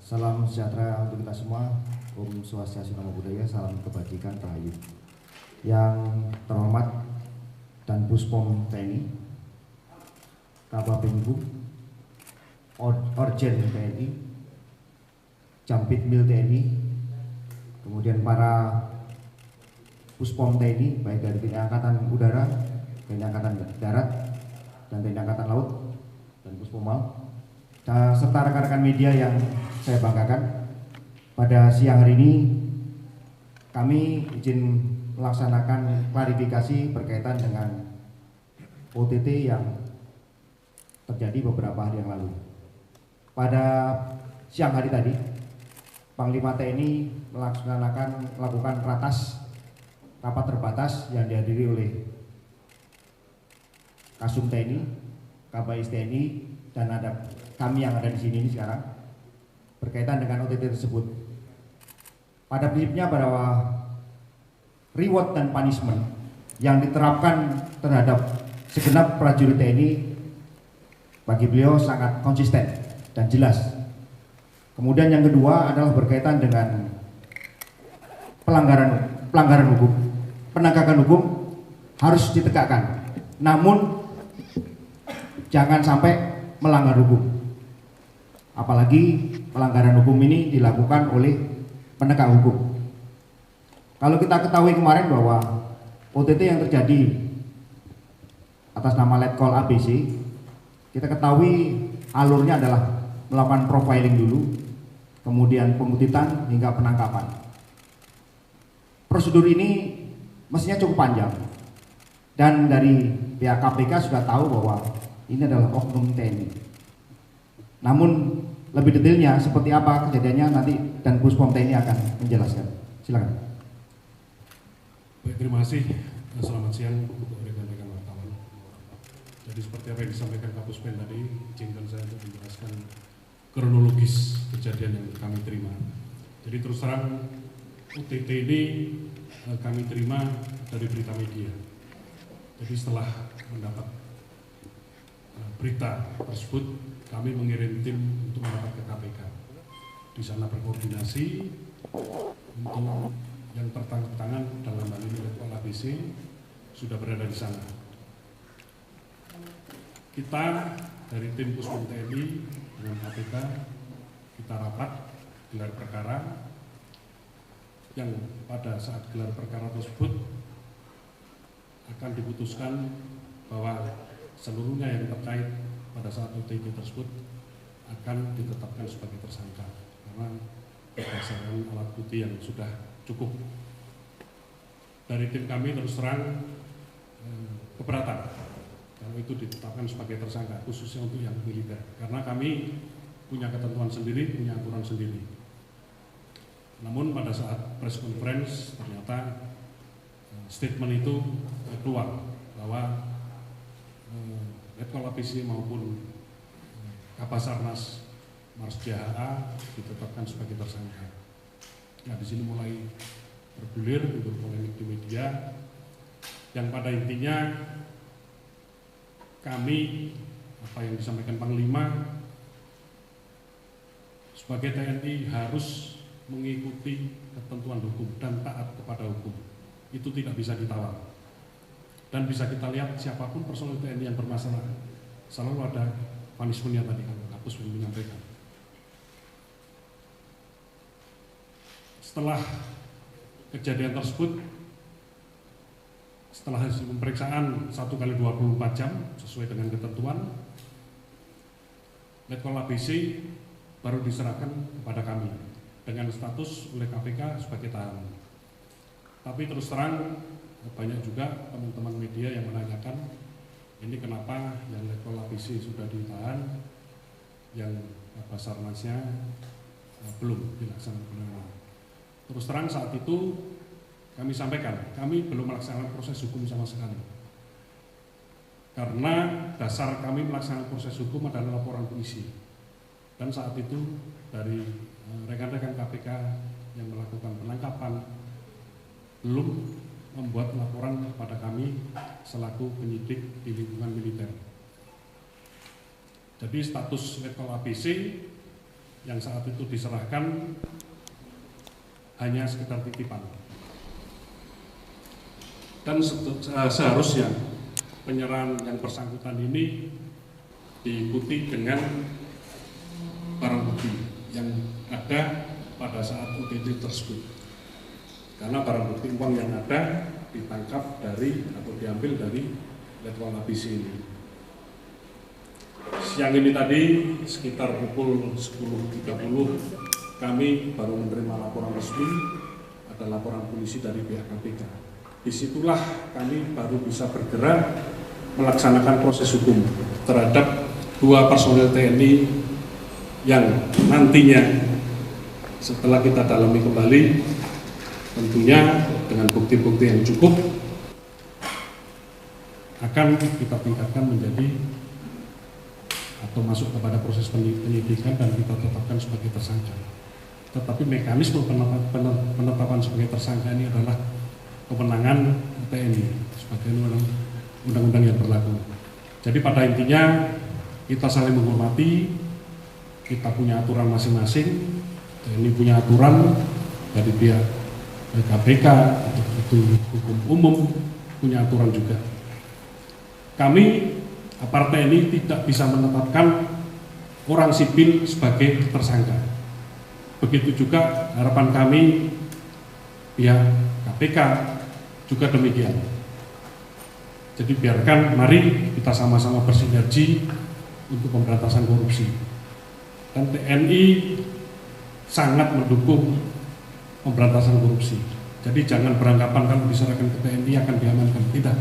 Salam sejahtera untuk kita semua. Om Swastiastu, Namo Buddhaya, salam kebajikan, rahayu. Yang terhormat Dan Puspom TNI, Kababinkum, Orjen TNI, Jampit Mil TNI, kemudian para Puspom TNI, baik dari TNI Angkatan Udara, TNI Angkatan Darat, dan TNI Angkatan Laut, dan Puspomal, serta rekan-rekan media yang saya banggakan. Pada siang hari ini kami izin melaksanakan klarifikasi berkaitan dengan OTT yang terjadi beberapa hari yang lalu. Pada siang hari tadi, Panglima TNI melakukan rapat terbatas yang dihadiri oleh Kasum TNI, Kabais TNI, dan ada kami yang ada di sini ini sekarang berkaitan dengan OTT tersebut. Pada prinsipnya bahwa reward dan punishment yang diterapkan terhadap segenap prajurit TNI bagi beliau sangat konsisten dan jelas. Kemudian yang kedua adalah berkaitan dengan pelanggaran hukum. Penegakan hukum harus ditegakkan, namun jangan sampai melanggar hukum. Apalagi pelanggaran hukum ini dilakukan oleh penegak hukum. Kalau kita ketahui kemarin bahwa OTT yang terjadi atas nama Letkol ABC, kita ketahui alurnya adalah melakukan profiling dulu, kemudian pengutitan hingga penangkapan. Prosedur ini mestinya cukup panjang, dan dari pihak KPK sudah tahu bahwa ini adalah oknum TNI. Namun lebih detailnya seperti apa kejadiannya nanti Dan Puspom TNI akan menjelaskan. Silakan. Baik, terima kasih. Selamat siang untuk rekan-rekan wartawan. Jadi seperti apa yang disampaikan Kapuspen tadi, izinkan saya untuk menjelaskan kronologis kejadian yang kami terima. Jadi terus terang OTT ini kami terima dari berita media. Jadi setelah mendapat berita tersebut, kami mengirim tim untuk merapat ke KPK. Di sana berkoordinasi untuk yang tertangkap tangan dalam hal ini Letkol ABC sudah berada di sana. Kita dari tim Puspom TNI dengan KPK kita rapat gelar perkara, yang pada saat gelar perkara tersebut akan diputuskan bahwa seluruhnya yang terkait pada saat OTT tersebut akan ditetapkan sebagai tersangka karena berdasarkan alat bukti yang sudah cukup. Dari tim kami terus terang keberatan kalau itu ditetapkan sebagai tersangka, khususnya untuk yang militer, karena kami punya ketentuan sendiri, punya aturan sendiri. Namun pada saat press conference ternyata statement itu keluar bahwa Letkol ABC maupun Kabasarnas Marsdia HA ditetapkan sebagai tersangka. Nah, di sini mulai bergulir untuk polemik di media, yang pada intinya kami, apa yang disampaikan Panglima, sebagai TNI harus mengikuti ketentuan hukum dan taat kepada hukum. Itu tidak bisa ditawar. Dan bisa kita lihat siapapun personel TNI yang bermasalah selalu ada punishment-nya tadi kan Kapus menyampaikan. Setelah kejadian tersebut, setelah hasil pemeriksaan 1 kali 24 jam sesuai dengan ketentuan, Letkol ABC baru diserahkan kepada kami dengan status oleh KPK sebagai tahanan. Tapi terus terang banyak juga teman-teman media yang menanyakan ini kenapa yang Letkol ABC sudah ditahan, yang Basarnasnya belum dilaksanakan. Terus terang saat itu kami sampaikan, kami belum melaksanakan proses hukum sama sekali. Karena dasar kami melaksanakan proses hukum adalah laporan polisi. Dan saat itu dari rekan-rekan KPK yang melakukan penangkapan belum membuat laporan kepada kami selaku penyidik di lingkungan militer. Jadi status Letkol ABC yang saat itu diserahkan hanya sekedar titipan. Dan seharusnya penyerahan yang bersangkutan ini diikuti dengan barang bukti yang ada pada saat OTT tersebut. Karena barang bukti uang yang ada ditangkap dari atau diambil dari Letwal ABC ini. Siang ini tadi sekitar pukul 10.30 kami baru menerima laporan resmi, ada laporan polisi dari pihak KPK. Disitulah kami baru bisa bergerak melaksanakan proses hukum terhadap 2 personil TNI yang nantinya setelah kita dalami kembali, tentunya dengan bukti-bukti yang cukup akan kita tingkatkan menjadi atau masuk kepada proses penyidikan dan kita tetapkan sebagai tersangka. Tetapi mekanisme penetapan sebagai tersangka ini adalah kewenangan TNI sebagai undang-undang yang berlaku. Jadi pada intinya kita saling menghormati, kita punya aturan masing-masing, TNI punya aturan dari pihak KPK itu hukum umum punya aturan juga. Kami aparat TNI tidak bisa menetapkan orang sipil sebagai tersangka. Begitu juga harapan kami pihak KPK juga demikian. Jadi biarkan, mari kita sama-sama bersinergi untuk pemberantasan korupsi. Dan TNI sangat mendukung pemberantasan korupsi. Jadi jangan beranggapan kalau diserahkan ke TNI akan diamankan. Tidak.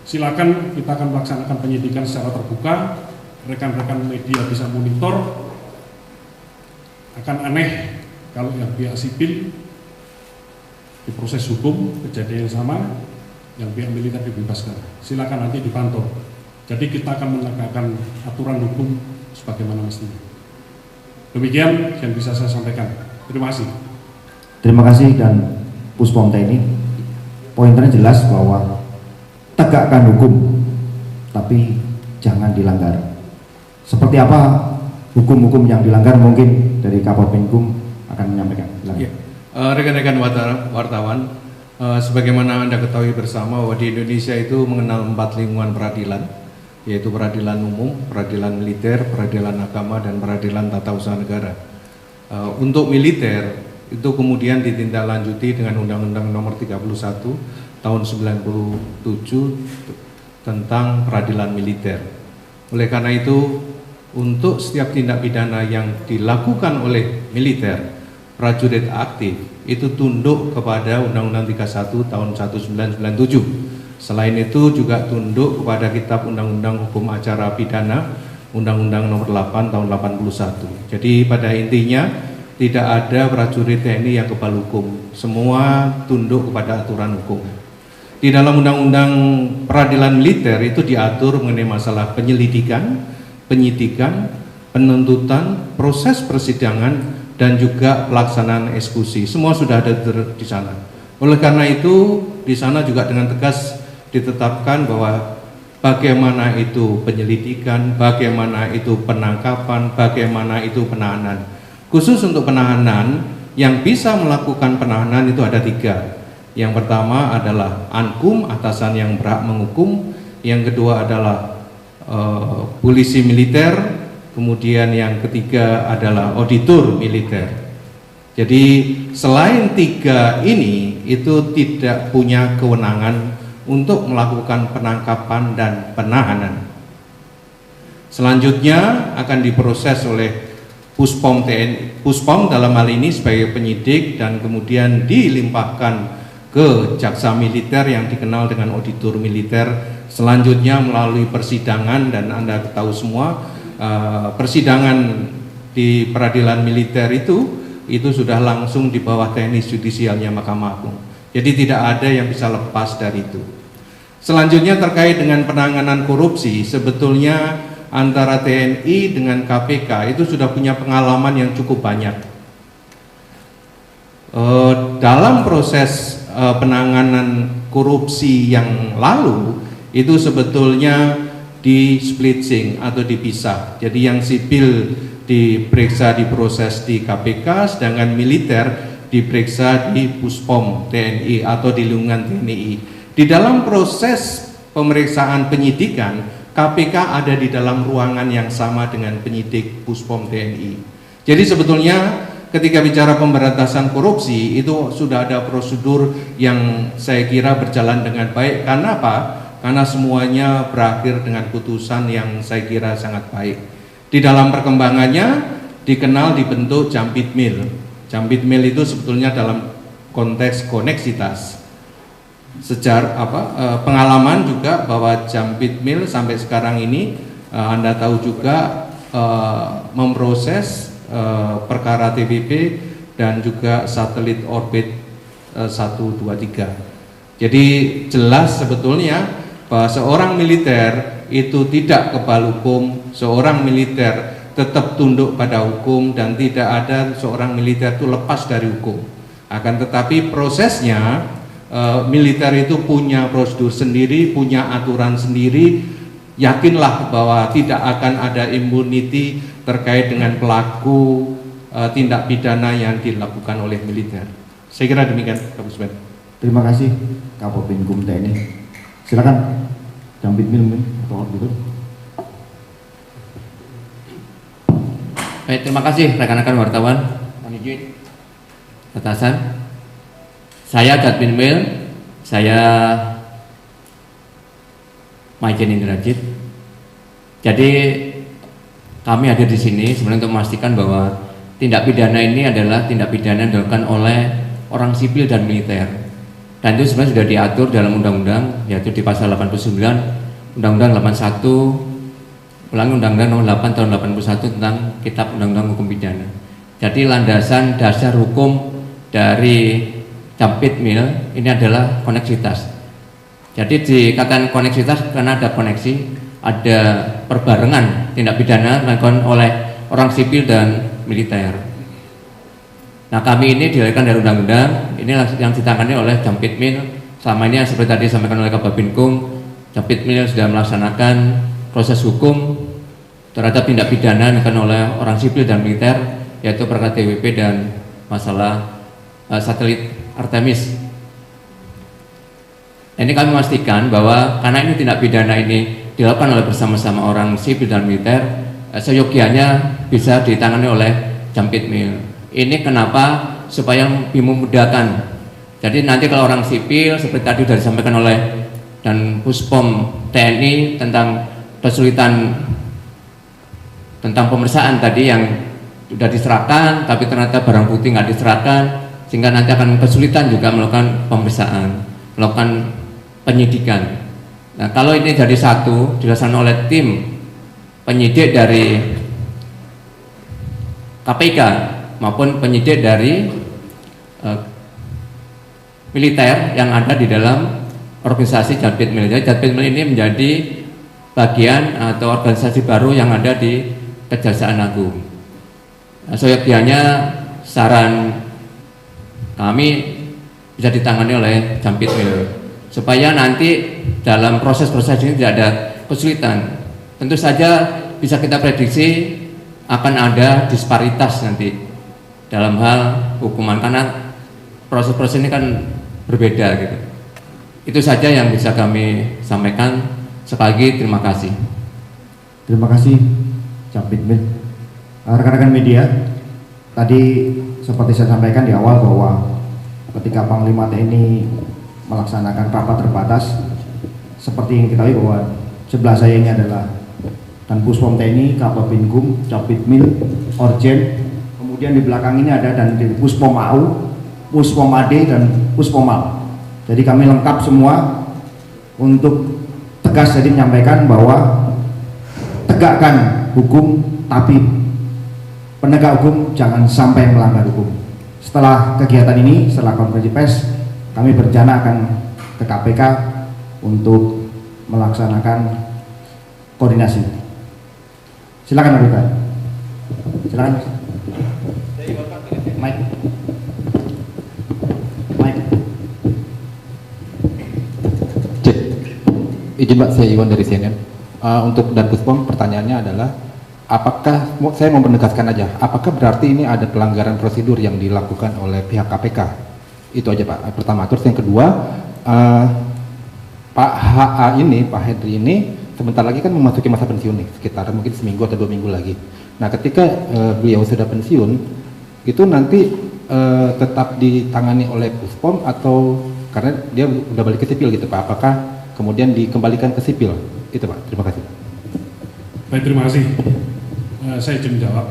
Silakan, kita akan melaksanakan penyidikan secara terbuka. Rekan-rekan media bisa monitor. Akan aneh kalau yang pihak sipil di proses hukum kejadian yang sama, yang pihak militer dibebaskan. Silakan nanti dipantau. Jadi kita akan menegakkan aturan hukum sebagaimana mestinya. Demikian yang bisa saya sampaikan. Terima kasih. Terima kasih. Dan Puspom TNI, pointernya jelas bahwa tegakkan hukum, tapi jangan dilanggar. Seperti apa hukum-hukum yang dilanggar, mungkin dari Kapolpenkum akan menyampaikan. Ya. Rekan-rekan wartawan, sebagaimana Anda ketahui bersama bahwa di Indonesia itu mengenal 4 lingkungan peradilan, yaitu peradilan umum, peradilan militer, peradilan agama, dan peradilan tata usaha negara. Untuk militer itu kemudian ditindaklanjuti dengan Undang-Undang Nomor 31 Tahun 97 tentang peradilan militer. Oleh karena itu, untuk setiap tindak pidana yang dilakukan oleh militer, prajurit aktif itu tunduk kepada Undang-Undang 31 tahun 1997. Selain itu juga tunduk kepada Kitab Undang-Undang Hukum Acara Pidana Undang-Undang Nomor 8 tahun 81. Jadi pada intinya tidak ada prajurit TNI yang kebal hukum. Semua tunduk kepada aturan hukum. Di dalam Undang-Undang Peradilan Militer itu diatur mengenai masalah penyelidikan, penyidikan, penuntutan, proses persidangan, dan juga pelaksanaan eksekusi. Semua sudah ada di sana. Oleh karena itu, di sana juga dengan tegas ditetapkan bahwa bagaimana itu penyelidikan, bagaimana itu penangkapan, bagaimana itu penahanan. Khusus untuk penahanan, yang bisa melakukan penahanan itu ada 3. Yang pertama adalah Ankum, atasan yang berhak menghukum. Yang kedua adalah polisi militer, kemudian yang ketiga adalah auditor militer. Jadi selain 3 ini itu tidak punya kewenangan untuk melakukan penangkapan dan penahanan. Selanjutnya akan diproses oleh Puspom TNI, Puspom dalam hal ini sebagai penyidik, dan kemudian dilimpahkan ke jaksa militer yang dikenal dengan auditor militer. Selanjutnya melalui persidangan, dan Anda tahu semua persidangan di peradilan militer itu sudah langsung di bawah teknis judisialnya Mahkamah Agung. Jadi tidak ada yang bisa lepas dari itu. Selanjutnya terkait dengan penanganan korupsi, sebetulnya antara TNI dengan KPK itu sudah punya pengalaman yang cukup banyak. Dalam proses penanganan korupsi yang lalu itu sebetulnya di splitsing atau dipisah. Jadi yang sipil diperiksa diproses di KPK, sedangkan militer diperiksa di Puspom TNI atau di lingkungan TNI. Di dalam proses pemeriksaan penyidikan, KPK ada di dalam ruangan yang sama dengan penyidik Puspom TNI. Jadi sebetulnya ketika bicara pemberantasan korupsi itu sudah ada prosedur yang saya kira berjalan dengan baik. Karena apa? Karena semuanya berakhir dengan putusan yang saya kira sangat baik. Di dalam perkembangannya dikenal dibentuk Jambit Mil. Jambit Mil itu sebetulnya dalam konteks koneksitas. Pengalaman juga bahwa Jambit Mil sampai sekarang ini Anda tahu juga memproses perkara TWP dan juga satelit orbit 123. Jadi jelas sebetulnya bahwa seorang militer itu tidak kebal hukum, seorang militer tetap tunduk pada hukum dan tidak ada seorang militer itu lepas dari hukum. Akan tetapi prosesnya militer itu punya prosedur sendiri, punya aturan sendiri. Yakinlah bahwa tidak akan ada immunity terkait dengan pelaku tindak pidana yang dilakukan oleh militer. Saya kira demikian, Kapus Ben. Terima kasih Kapolbinkum TNI. Silakan Jambit Mil atau gitu. Baik, terima kasih rekan-rekan wartawan. Mohon izin. Atasan. Saya Jambit Mil, saya Maijen Indrajit. Jadi kami hadir di sini sebenarnya untuk memastikan bahwa tindak pidana ini adalah tindak pidana yang dilakukan oleh orang sipil dan militer. Dan itu sebenarnya sudah diatur dalam undang-undang, yaitu di pasal 89 Undang-Undang 81 Undang-Undang Nomor 8 Tahun 81 tentang Kitab Undang-Undang Hukum Pidana. Jadi landasan dasar hukum dari Jambit Mil ini adalah koneksitas. Jadi dikatakan koneksitas karena ada koneksi, ada perbarengan tindak pidana dilakukan oleh orang sipil dan militer. Nah, kami ini dilahirkan dari undang-undang, ini yang ditangani oleh Jambit Mil. Selama ini seperti tadi disampaikan oleh Kababinkum, Jambit Mil sudah melaksanakan proses hukum terhadap tindak pidana yang dilakukan oleh orang sipil dan militer, yaitu perkara TWP dan masalah satelit Artemis. Ini kami memastikan bahwa karena ini tindak pidana ini dilakukan oleh bersama-sama orang sipil dan militer, seyogianya bisa ditangani oleh Jambit Mil. Ini kenapa? Supaya lebih memudahkan. Jadi nanti kalau orang sipil seperti tadi sudah disampaikan oleh dan Puspom TNI tentang kesulitan tentang pemeriksaan tadi yang sudah diserahkan tapi ternyata barang bukti nggak diserahkan, sehingga nanti akan kesulitan juga melakukan pemeriksaan, melakukan penyidikan. Nah, kalau ini jadi satu dilaksanakan oleh tim penyidik dari KPK maupun penyidik dari militer yang ada di dalam organisasi Jambit Mil. Jadi Jambit Mil ini menjadi bagian atau organisasi baru yang ada di Kejaksaan Agung. Nah, seyogianya saran kami bisa ditangani oleh Jambit Mil supaya nanti dalam proses-proses ini tidak ada kesulitan. Tentu saja bisa kita prediksi akan ada disparitas nanti dalam hal hukuman karena proses-proses ini kan berbeda gitu. Itu saja yang bisa kami sampaikan. Sekali lagi terima kasih. Terima kasih Jambit Mil. Rekan-rekan media, tadi seperti saya sampaikan di awal bahwa ketika Panglima TNI melaksanakan rapat terbatas, seperti yang kita tahu bahwa sebelah saya ini adalah Dan Puspom TNI, Kababinkum, Jambit Mil, Orjen. Kemudian di belakang ini ada dan Puspom AU, Puspom AD dan Puspomal. Jadi kami lengkap semua untuk tegas jadi menyampaikan bahwa tegakkan hukum, tapi penegak hukum jangan sampai melanggar hukum. Setelah kegiatan ini, setelah konferensi pers, kami berencana akan ke KPK untuk melaksanakan koordinasi. Silakan Abita. Silakan. Mike. Izin Pak, saya Iwan dari CNN. Untuk Dan Puspom, pertanyaannya adalah apakah saya mau menegaskan aja, apakah berarti ini ada pelanggaran prosedur yang dilakukan oleh pihak KPK? Itu aja Pak. Pertama. Terus yang kedua, Pak HA ini, Pak Henry ini sebentar lagi kan memasuki masa pensiun nih, sekitar mungkin seminggu atau 2 minggu lagi. Nah, ketika beliau sudah pensiun, itu nanti tetap ditangani oleh Puspom atau karena dia udah balik ke sipil gitu Pak? Apakah kemudian dikembalikan ke sipil? Itu Pak. Terima kasih. Baik, terima kasih. Saya izin menjawab.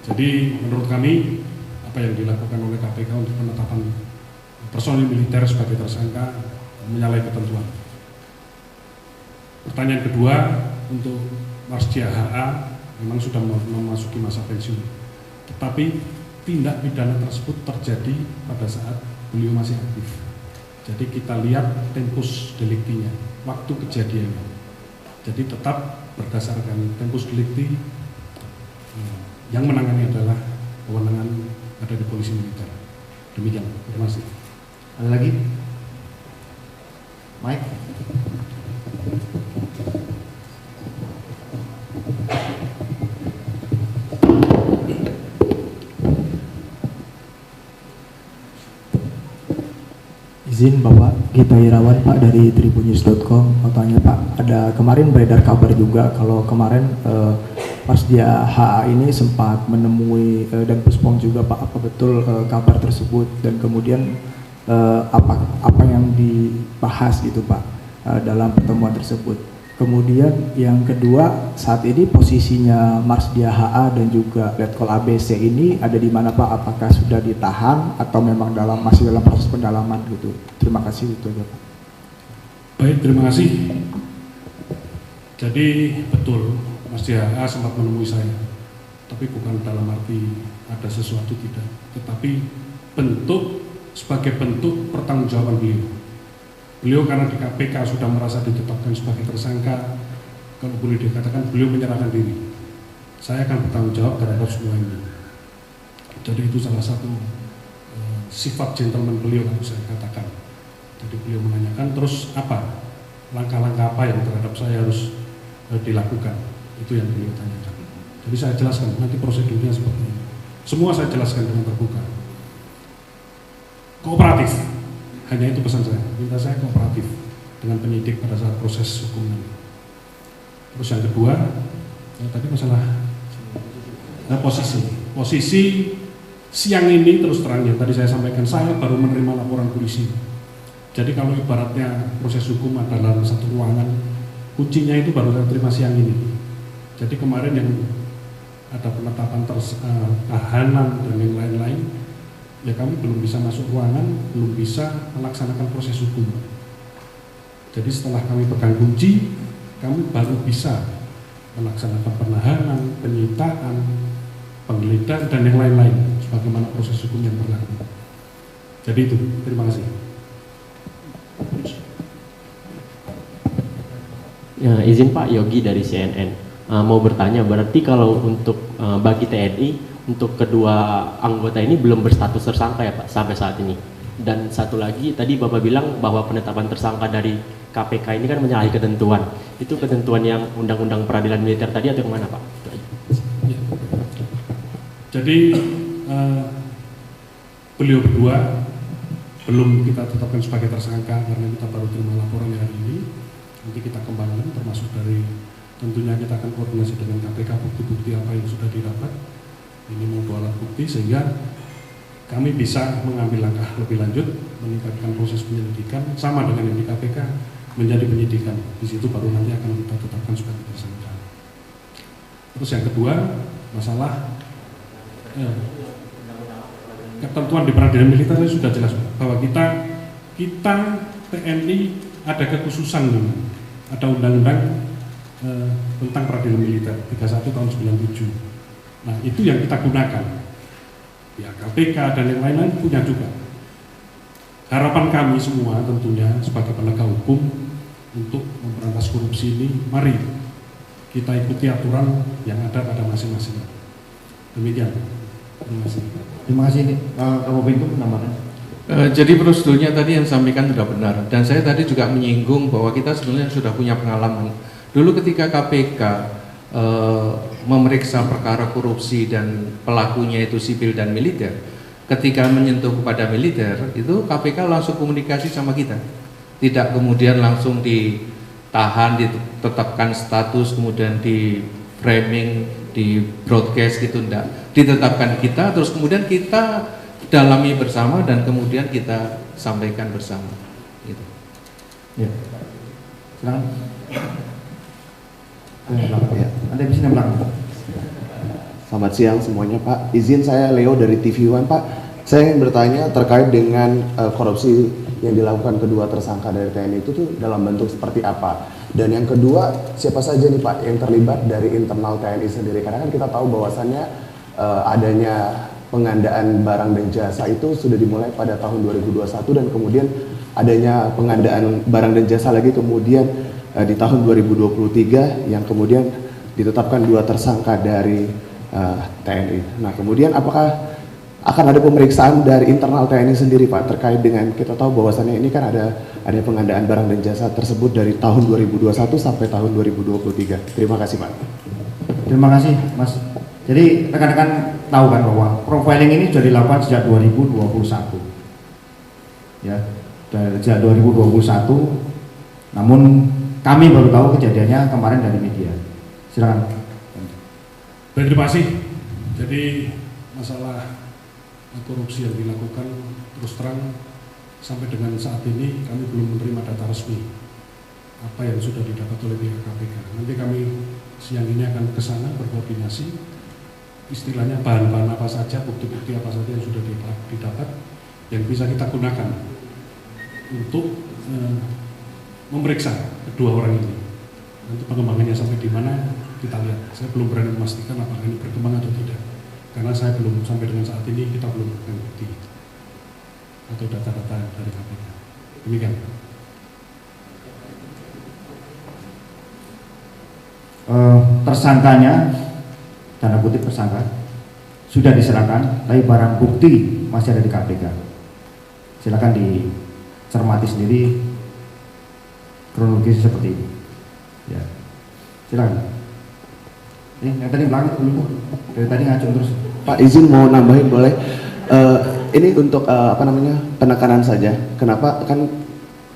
Jadi menurut kami apa yang dilakukan oleh KPK untuk penetapan personil militer sebagai tersangka menyalahi ketentuan. Pertanyaan kedua, untuk Marsdia HA memang sudah memasuki masa pensiun, tetapi tindak pidana tersebut terjadi pada saat beliau masih aktif. Jadi kita lihat tempus deliktinya, waktu kejadiannya. Jadi tetap berdasarkan tempus delikti, yang menangani adalah kewenangan ada di polisi militer. Demikian, terima kasih. Ada lagi? Mike? Izin Bapak Gita Irawan Pak dari tribunnews.com. Mau tanya Pak, ada kemarin beredar kabar juga kalau kemarin pas dia HA ini sempat menemui dan Puspom juga Pak, apa betul kabar tersebut dan kemudian apa yang dibahas gitu Pak dalam pertemuan tersebut. Kemudian yang kedua, saat ini posisinya Marsdia HA dan juga Letkol ABC ini ada di mana Pak? Apakah sudah ditahan atau memang masih dalam proses pendalaman gitu? Terima kasih, itu aja Pak. Baik, terima kasih. Jadi betul, Marsdia HA sempat menemui saya, tapi bukan dalam arti ada sesuatu tidak, tetapi sebagai bentuk pertanggungjawaban beliau. Beliau karena di KPK sudah merasa ditetapkan sebagai tersangka, kalau boleh dikatakan beliau menyerahkan diri. Saya akan bertanggung jawab terhadap semua ini. Jadi itu salah satu sifat gentleman beliau yang saya katakan. Jadi beliau menanyakan terus apa langkah-langkah apa yang terhadap saya harus dilakukan. Itu yang beliau tanyakan. Jadi saya jelaskan nanti prosedurnya seperti ini. Semua saya jelaskan dengan terbuka. Kooperatif. Hanya itu pesan saya, minta saya kooperatif dengan penyidik pada saat proses hukum nanti. Terus yang kedua, tadi masalah posisi siang ini terus terang yang tadi saya sampaikan, saya baru menerima laporan polisi. Jadi kalau ibaratnya proses hukum adalah satu ruangan, kuncinya itu baru saya terima siang ini. Jadi kemarin yang ada penetapan tahanan dan yang lain-lain, ya kami belum bisa masuk ruangan, belum bisa melaksanakan proses hukum. Jadi setelah kami pegang kunci, kami baru bisa melaksanakan penahanan, penyitaan, penggeledahan, dan yang lain-lain sebagaimana proses hukum yang berlaku. Jadi itu, terima kasih. Ya, izin Pak Yogi dari CNN, mau bertanya, berarti kalau untuk bagi TNI, untuk kedua anggota ini belum berstatus tersangka ya Pak sampai saat ini. Dan satu lagi tadi Bapak bilang bahwa penetapan tersangka dari KPK ini kan menyalahi ketentuan. Itu ketentuan yang Undang-Undang Peradilan Militer tadi atau yang mana Pak? Ya. Jadi beliau berdua belum kita tetapkan sebagai tersangka karena kita baru terima laporan hari ini. Nanti kita kembangkan termasuk dari tentunya kita akan koordinasi dengan KPK bukti-bukti apa yang sudah didapat. Ini membawa alat bukti sehingga kami bisa mengambil langkah lebih lanjut, meningkatkan proses penyelidikan sama dengan yang di KPK menjadi penyidikan. Di situ baru nanti akan kita tetapkan sebagai tersangka. Terus yang kedua, masalah ketentuan di peradilan militer sudah jelas bahwa kita TNI ada kekhususan, ada undang-undang tentang peradilan militer 31 tahun 97. Nah itu yang kita gunakan. Ya KPK dan yang lain-lain punya juga. Harapan kami semua tentunya sebagai penegak hukum untuk memberantas korupsi ini, mari kita ikuti aturan yang ada pada masing-masing. Demikian. Terima kasih. Terima kasih. Kamu Pintu menambahkan. Jadi prosedurnya tadi yang sampaikan sudah benar. Dan saya tadi juga menyinggung bahwa kita sebenarnya sudah punya pengalaman. Dulu ketika KPK memeriksa perkara korupsi dan pelakunya itu sipil dan militer, ketika menyentuh kepada militer itu KPK langsung komunikasi sama kita, tidak kemudian langsung ditahan, ditetapkan status, kemudian di framing, di broadcast gitu, enggak, ditetapkan kita, terus kemudian kita dalami bersama dan kemudian kita sampaikan bersama gitu. Ya. Silakan. Ya. Anda di sini belakang. Selamat siang semuanya Pak. Izin saya Leo dari TV One Pak. Saya ingin bertanya terkait dengan korupsi yang dilakukan kedua tersangka dari TNI itu tuh dalam bentuk seperti apa? Dan yang kedua, siapa saja nih Pak yang terlibat dari internal TNI sendiri? Karena kan kita tahu bahwasannya adanya pengandaan barang dan jasa itu sudah dimulai pada tahun 2021 dan kemudian adanya pengandaan barang dan jasa lagi kemudian di tahun 2023 yang kemudian ditetapkan dua tersangka dari TNI. Nah kemudian apakah akan ada pemeriksaan dari internal TNI sendiri Pak terkait dengan kita tahu bahwasannya ini kan ada pengandaan barang dan jasa tersebut dari tahun 2021 sampai tahun 2023. Terima kasih Pak. Terima kasih Mas. Jadi rekan-rekan tahu kan bahwa profiling ini sudah dilakukan sejak 2021. Ya, sejak 2021. Namun kami baru tahu kejadiannya kemarin dari media. Silakan. Baik, terima kasih. Jadi masalah korupsi yang dilakukan terus terang sampai dengan saat ini kami belum menerima data resmi apa yang sudah didapat oleh pihak KPK. Nanti kami siang ini akan ke sana berkoordinasi, istilahnya bahan-bahan apa saja, bukti-bukti apa saja yang sudah didapat yang bisa kita gunakan untuk memeriksa kedua orang ini. Nanti pengembangannya sampai di mana kita lihat. Saya belum berani memastikan apakah ini berkembang atau tidak, karena saya belum sampai dengan saat ini kita belum menemukan bukti atau data-data dari KPK. Demikian. Tersangkanya, tanda kutip tersangka, sudah diserahkan, tapi barang bukti masih ada di KPK. Silakan dicermati sendiri kronologis seperti ini. Ya, silakan. Yang tadi belakang dulu, dari tadi ngacung terus. Pak izin mau nambahin boleh? Ini untuk penekanan saja. Kenapa kan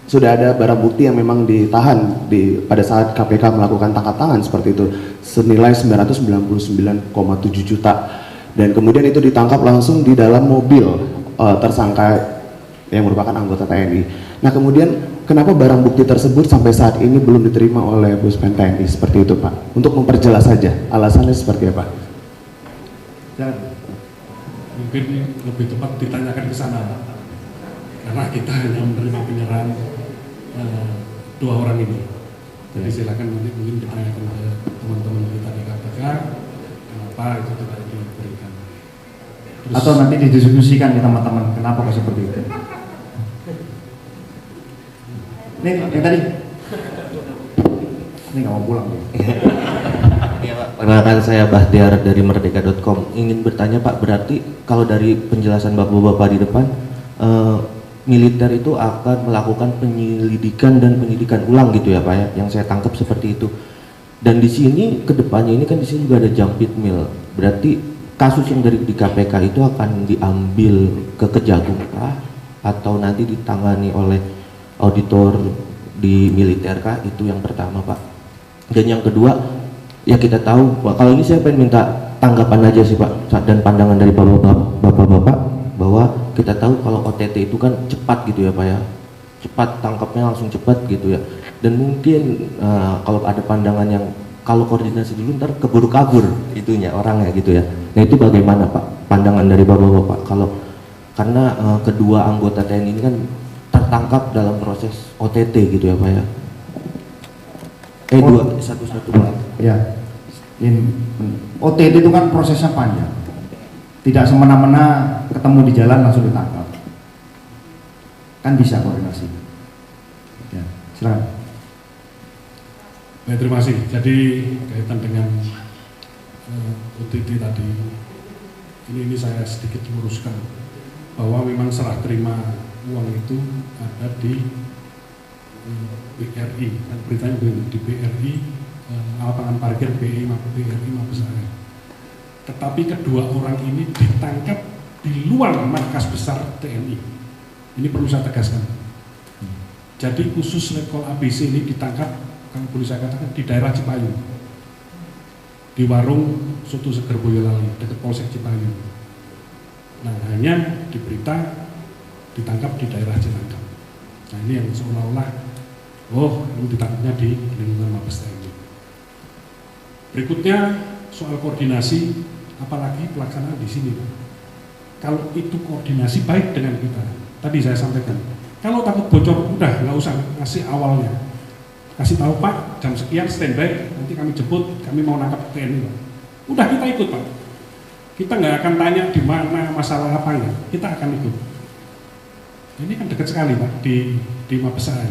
sudah ada barang bukti yang memang ditahan pada saat KPK melakukan tangkap tangan seperti itu senilai 999,7 juta dan kemudian itu ditangkap langsung di dalam mobil tersangka yang merupakan anggota TNI. Nah kemudian kenapa barang bukti tersebut sampai saat ini belum diterima oleh Buspen TNI seperti itu Pak? Untuk memperjelas saja alasannya seperti apa? Mungkin lebih tepat ditanyakan ke sana, karena kita hanya menerima penyerahan dua orang ini. Jadi silakan nanti mungkin ditanyakan ke teman-teman kita di KPK kenapa itu tidak diberikan. Terus, atau nanti didiskusikan ke teman-teman kenapa kok seperti itu. Ini yang tadi. Ini nggak mau pulang ya. Iya Pak, perkenalkan saya Bahtiar dari Merdeka.com. Ingin bertanya Pak, berarti kalau dari penjelasan Bapak-Bapak di depan, militer itu akan melakukan penyelidikan dan penyidikan ulang gitu ya Pak ya, yang saya tangkap seperti itu. Dan di sini kedepannya ini kan di sini juga ada Jampit Mil. Berarti kasus yang dari di KPK itu akan diambil ke Kejagung kah? Atau nanti ditangani oleh auditor di militer kah? Itu yang pertama Pak. Dan yang kedua, ya kita tahu Pak, kalau ini saya pengen minta tanggapan aja sih Pak dan pandangan dari Bapak-Bapak bahwa kita tahu kalau OTT itu kan cepat gitu ya Pak ya, cepat tangkapnya langsung cepat gitu ya. Dan mungkin kalau ada pandangan yang kalau koordinasi dulu ntar keburu kabur itunya orangnya gitu ya. Nah itu bagaimana Pak pandangan dari Bapak-Bapak kalau karena kedua anggota TNI ini kan tertangkap dalam proses OTT gitu ya Pak ya. Satu-satu Pak. Ya, OTT itu kan prosesnya panjang, tidak semena-mena ketemu di jalan langsung ditangkap, kan bisa koordinasi. Ya, silakan. Baik, terima kasih. Jadi kaitan dengan OTT tadi, ini saya sedikit luruskan bahwa memang serah terima uang itu ada di BRI, kan beritanya di BRI lapangan parkir BI maupun BRI Mabes AR. Tetapi kedua orang ini ditangkap di luar markas besar TNI. Ini perlu saya tegaskan. Jadi khusus Letkol ABC ini ditangkap, kalau boleh saya katakan, di daerah Cipayung, di warung Soto Seger Boyolali dekat Polsek Cipayung. Nah, hanya di berita ditangkap di daerah Cilangkap. Nah, ini yang seolah-olah ini ditangkapnya di lingkungan Mabes TNI. Berikutnya soal koordinasi, apalagi pelaksanaan di sini. Kalau itu koordinasi baik dengan kita, tadi saya sampaikan. Kalau takut bocor, udah nggak usah ngasih awalnya. Kasih tahu Pak, jam sekian standby, nanti kami jemput, kami mau nangkap TNI Pak. Udah kita ikut Pak. Kita nggak akan tanya di mana masalah apanya, kita akan ikut. Ini kan dekat sekali Pak di Mabes AR.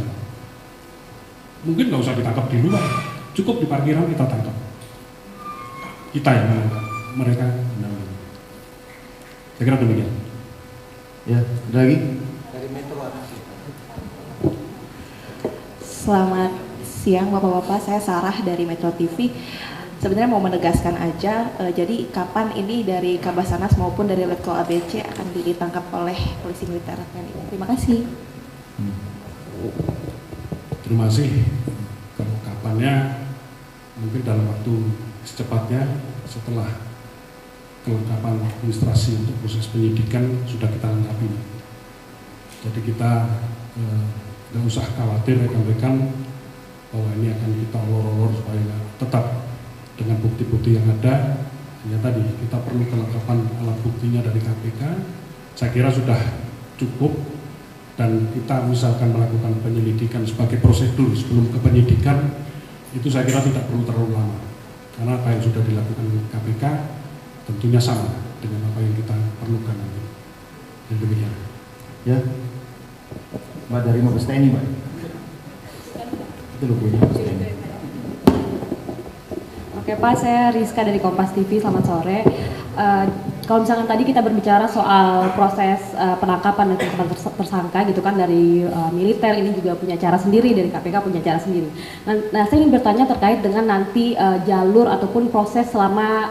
Mungkin nggak usah ditangkap di luar, cukup di parkiran kita tangkap. Kita yang menangkap, mereka menangkap. Saya kira demikian. Ya, ada lagi? Selamat siang Bapak-Bapak, saya Sarah dari Metro TV. Sebenarnya mau menegaskan aja, jadi kapan ini dari Kabasarnas maupun dari Letkol ABC akan ditangkap oleh polisi militer TNI? Terima kasih. Terima kasih. Kalau kapannya mungkin dalam waktu secepatnya setelah kelengkapan administrasi untuk proses penyidikan sudah kita lengkapi. Jadi kita nggak usah khawatir rekan-rekan bahwa ini akan kita olor-olor supaya tetap dengan bukti-bukti yang ada. Hanya tadi kita perlu kelengkapan alat buktinya dari KPK. Saya kira sudah cukup, dan kita misalkan melakukan penyelidikan sebagai prosedur sebelum ke penyidikan itu saya kira tidak perlu terlalu lama, karena apa yang sudah dilakukan KPK tentunya sama dengan apa yang kita perlukan nanti. Dan demikian. Ya, Mbak dari Mabes TNI Mbak. Itu logonya Mabes TNI. Oke Pak, saya Rizka dari Kompas TV, selamat sore. Kalau misalkan tadi kita berbicara soal proses penangkapan dan penetapan tersangka gitu kan dari militer, ini juga punya cara sendiri, dari KPK punya cara sendiri. Nah saya ingin bertanya terkait dengan nanti jalur ataupun proses selama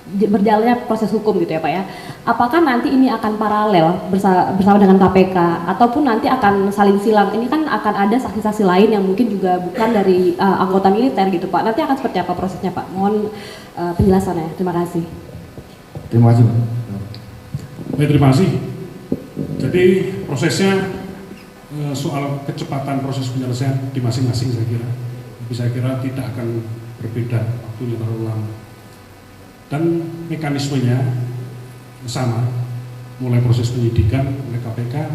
berjalannya proses hukum gitu ya Pak ya. Apakah nanti ini akan paralel bersama dengan KPK ataupun nanti akan saling silang? Ini kan akan ada saksi-saksi lain yang mungkin juga bukan dari anggota militer gitu Pak. Nanti akan seperti apa prosesnya Pak? Mohon penjelasannya. Terima kasih. Terima kasih Pak. Baik, terima kasih. Jadi prosesnya soal kecepatan proses penyelesaian di masing-masing saya kira. Tapi saya kira tidak akan berbeda waktunya terlalu lama. Dan mekanismenya sama, mulai proses penyidikan oleh KPK,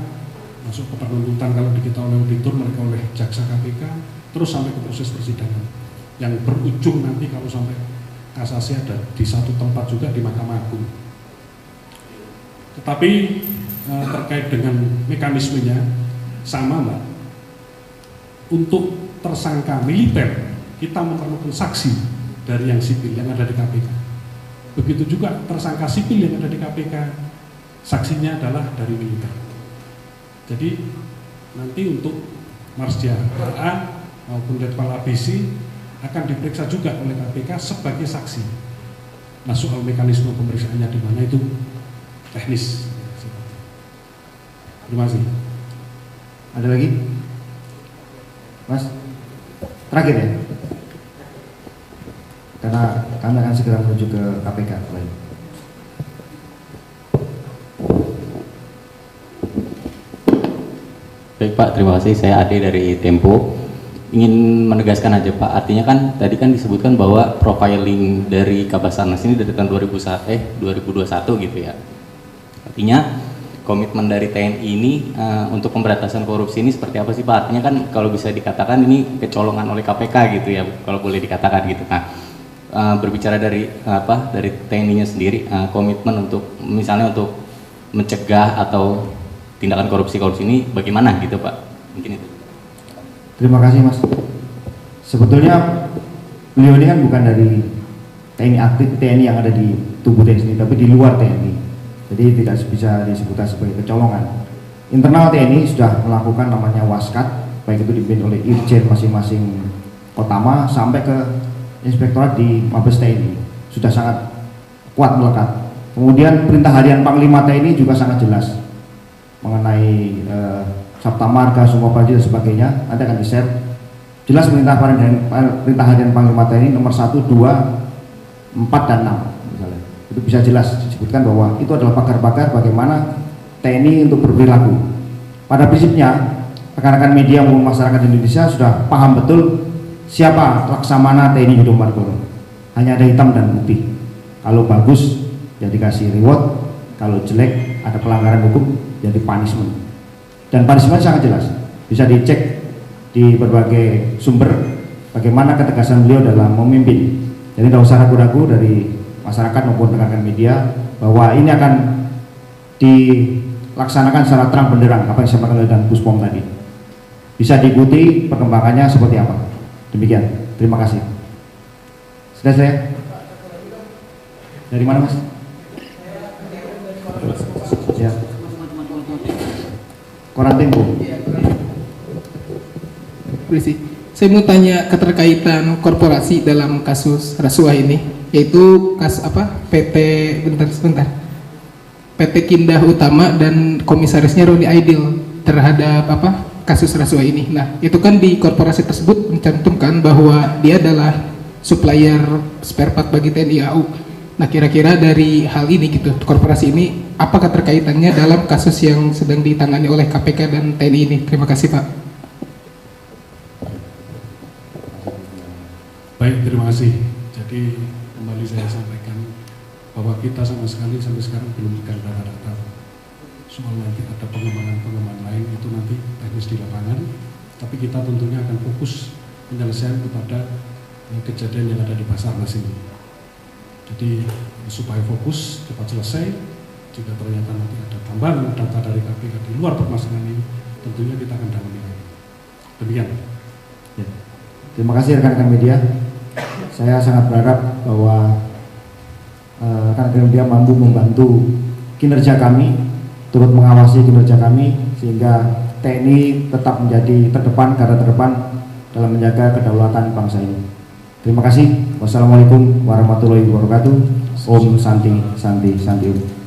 masuk ke penuntutan kalau kita oleh auditor, mereka oleh jaksa KPK, terus sampai ke proses persidangan yang berujung nanti kalau sampai kasasi ada di satu tempat juga di Mahkamah Agung. Tetapi terkait dengan mekanismenya sama Mbak. Untuk tersangka militer kita memerlukan saksi dari yang sipil yang ada di KPK. Begitu juga tersangka sipil yang ada di KPK, saksinya adalah dari militer. Jadi nanti untuk Marsdia RA maupun Letkol ABC akan diperiksa juga oleh KPK sebagai saksi. Nah soal mekanisme pemeriksaannya di mana itu teknis. Terima kasih. Ada lagi? Mas, terakhir ya? Karena kami akan segera menuju ke KPK lain. Baik Pak, terima kasih. Saya Ade dari Tempo. Ingin menegaskan aja Pak, artinya kan tadi kan disebutkan bahwa profiling dari Kabasarnas ini dari tahun 2021 gitu ya. Artinya komitmen dari TNI ini untuk pemberantasan korupsi ini seperti apa sih Pak? Artinya kan kalau bisa dikatakan ini kecolongan oleh KPK gitu ya, kalau boleh dikatakan gitu. Nah, berbicara dari dari TNI-nya sendiri, komitmen untuk misalnya untuk mencegah atau tindakan korupsi ini bagaimana gitu Pak? Mungkin itu. Terima kasih Mas. Sebetulnya beliau ini kan bukan dari TNI aktif, TNI yang ada di tubuh TNI sendiri, tapi di luar TNI. Jadi tidak bisa disebutkan sebagai kecolongan. Internal TNI sudah melakukan namanya waskat, baik itu dipimpin oleh Irjen masing-masing Kotama sampai ke inspektorat di Mabes TNI sudah sangat kuat melekat. Kemudian perintah harian Panglima TNI juga sangat jelas mengenai Sabta Marga, Sumpah Prajurit dan sebagainya. Nanti akan di-share. Jelas perintah harian Panglima TNI nomor 1, 2, 4 dan 6 misalnya. Itu bisa jelas disebutkan bahwa itu adalah pagar-pagar bagaimana TNI untuk berperilaku. Pada prinsipnya rekan-rekan media maupun masyarakat Indonesia sudah paham betul siapa Laksamana TNI Yudo Margono. Hanya ada hitam dan putih. Kalau bagus ya dikasih reward, kalau jelek ada pelanggaran hukum jadi punishment. Dan punishment sangat jelas, bisa dicek di berbagai sumber bagaimana ketegasan beliau dalam memimpin. Jadi tidak usah ragu-ragu dari masyarakat maupun rekan-rekan media bahwa ini akan dilaksanakan secara terang benderang apa yang disampaikan oleh Dan Puspom tadi. Bisa diikuti perkembangannya seperti apa. Demikian, terima kasih. Sudah saya? Dari mana Mas? Ya. Koran Tempo. Polisi, saya mau tanya keterkaitan korporasi dalam kasus rasuah ini, yaitu PT PT Kindah Utama dan komisarisnya Roni Aidil terhadap kasus rasuah ini. Nah, itu kan di korporasi tersebut mencantumkan bahwa dia adalah supplier spare part bagi TNI AU. Nah, kira-kira dari hal ini gitu, korporasi ini apa keterkaitannya dalam kasus yang sedang ditangani oleh KPK dan TNI ini? Terima kasih, Pak. Baik, terima kasih. Jadi kembali saya sampaikan bahwa kita sama sekali sampai sekarang belum memegang data-data soal nanti ada pengembangan lain, itu nanti teknis di lapangan. Tapi kita tentunya akan fokus penyelesaian kepada kejadian yang ada di Basarnas ini. Jadi supaya fokus cepat selesai. Jika ternyata nanti ada tambahan data dari KPK di luar permasalahan ini, tentunya kita akan dalami lagi. Demikian. Ya. Terima kasih rekan-rekan media. Saya sangat berharap bahwa rekan-rekan media mampu membantu kinerja kami, turut mengawasi kinerja kami sehingga TNI tetap menjadi garda terdepan dalam menjaga kedaulatan bangsa ini. Terima kasih. Wassalamualaikum warahmatullahi wabarakatuh. Om Santi Santi Santi.